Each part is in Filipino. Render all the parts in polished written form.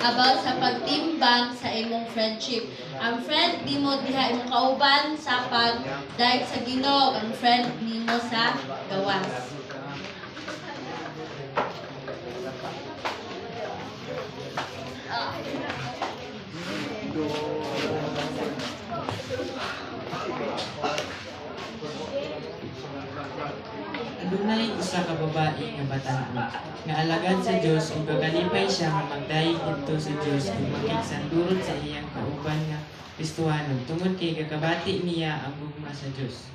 about sa pagtimbang sa imong friendship. Ang friend nimo diha imong kauban sa pagdayeg sa Ginoo, ang friend nimo sa gawas. Adunay usa ka babae nga bata-o nga alagad sa Dios ug gagalipay siya nga magdayeg didto sa Dios ug makigsandurot sa iyang kauban nga Kristohanon tungod kay gakabati niya ang gugma sa Dios.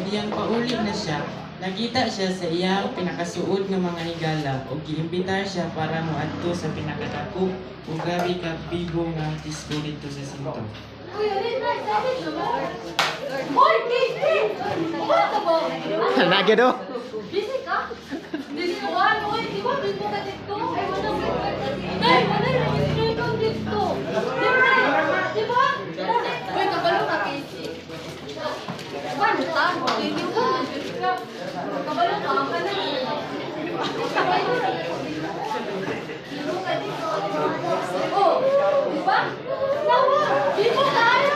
Iyang pauli na siya, nakita siya sa iyang pinakasuod nga mga higala ug giimbitar siya para moadto sa pinakadako ug gabi ka bigo nga disko dito sa sinto. Lagi do. Busy ka? Busy mo ka? Oy, di ba busy ka dito? Ay, wala dito. Di ba? Uy, kabalo ka, Casey. Ano ta? Hindi ko. Kabalo ka, ka na. Oh, di ba? Nawa, di mo tayo.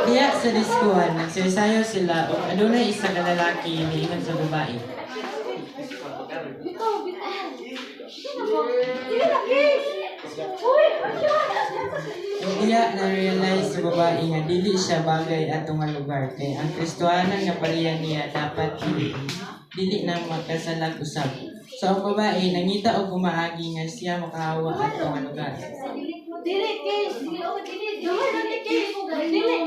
Diya sa diskuhan, nagsayaw sila ug adunay isa ka lalaki niingon sa babae. Bitaw. Sige na, Casey. Uy, Ug diya na-realize sa babae nga dili siya bagay atong nga lugar kay ang Kristohanan nga pareha niya dapat dili na makasalag usab. So ang babae nangita og gumaagi nga siya makahawa atong nga lugar. Dili, Casey. Dili,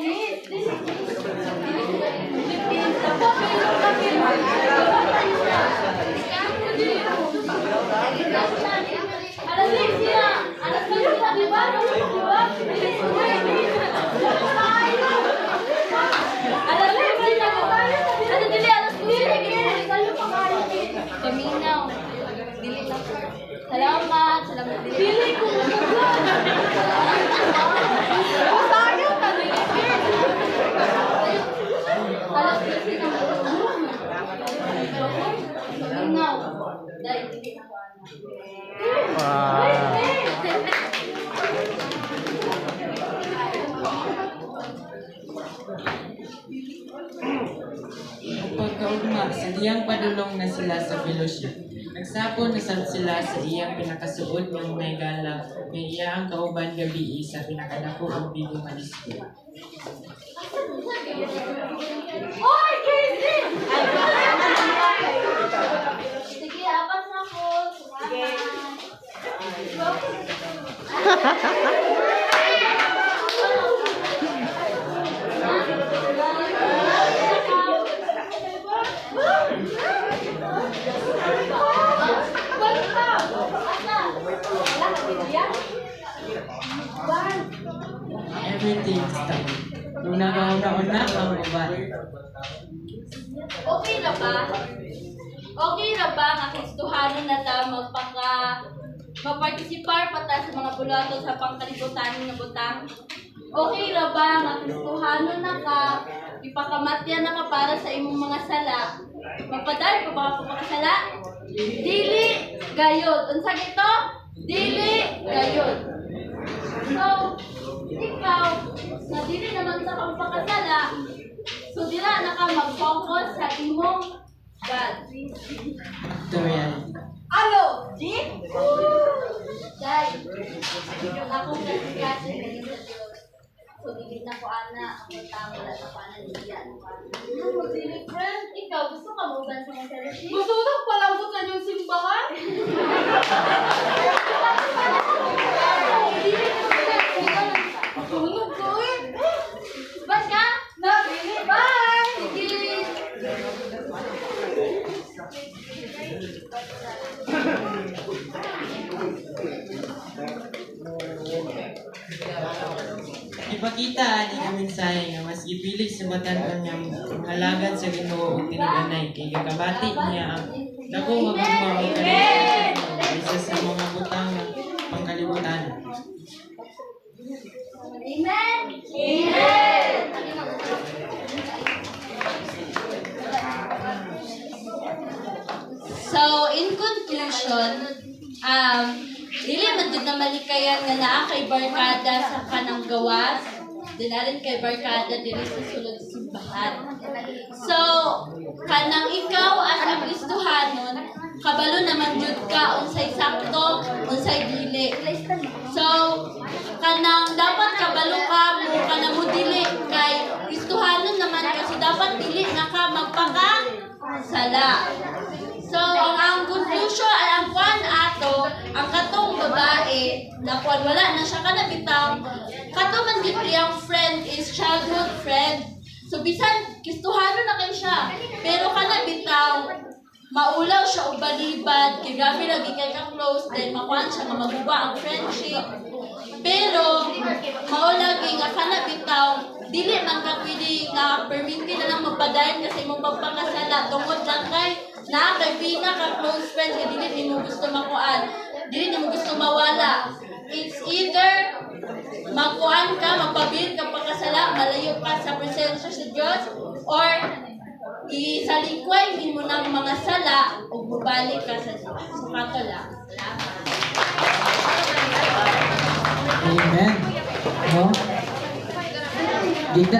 Salamat. Dili ko tayo ka alas 10 na Minaw. Dahil hindi na ko Ug pagkaugma sa diyang padulong na sila sa fellowship. Nagsapon na sad sila sa iyang pinakasuod nga mga higala nga iya ang kauban gabi sa pinakadako ug bigo nga disko. Oy, Casey! Sige, apat na po. Everything stopped. Nung nakauna-una ang babae. Okay na ba? Okay na ba nga Kristohanon na ta mapartisipar pa ta sa mga bulato sa pangkalibutan nga butang? Okay na ba nga Kristohanon na ka ipakamatyan na ka para sa imong mga sala? Magpadal pa ba ka pakasala? Dili gayod. Unsa gito? Dili gayod. So, ikaw, na dili naman sa pagpakasala, so dila na ka mag-focus sa imong God. To reality. Alo, Jean? Dahil, akong kasi so dili na ko ana, akong tama na sa pananiyan. Dili friend, ikaw gusto ka mo sa mga therapy? Gusto ko na pala ko sa inyong simbahan. Tulog ko eh. Bas ka? Nabili. Bye! Sige. Ipakita ni nga mensahe nga mas gipilit sa batan-on nga halagad sa Ginoo ug tiniganay kay gakabati niya ang dako nga gugma ug kanang isa sa mga butang ng pangkalibutan. Amen. Amen. So, in conclusion, dili man jud na malikayan nga naa kay barkada sa kanang gawas, dinarin kay barkada diri sa sulod simbahan. So, kanang ikaw as ang Kristohanon, kabalo naman jud ka unsay sakto, unsay dili. So, kanang dapat kabalo ka mo kanang mo dili kay Kristohanon naman kasi dapat dili na ka magpakasala. So, ang conclusion ay ang kwan ato, ang katong babae, na kwan wala na siya kanabitaw, kato man gid iyang friend is childhood friend. So, bisan, Kristohano na kayo siya, pero kanabitaw, maulaw siya o balibad, kay grabe lagi kay ka-close, then makuhan siya nga maguba ang friendship. Pero, maulagi nga kanabitaw, dili man ka pwede nga permiti na lang magpadayon kasi mong pagpakasala tungod lang kay na kay pinaka-close friend nga dili ni mo gusto makuan, dili ni mo gusto mawala. It's either magkuan ka, magpabilin ka pagkasala, malayo ka sa presensya sa Diyos, or isalikway mo ng mga sala o bubalik ka sa Diyos. So, kato lang. Amen. No? Gigda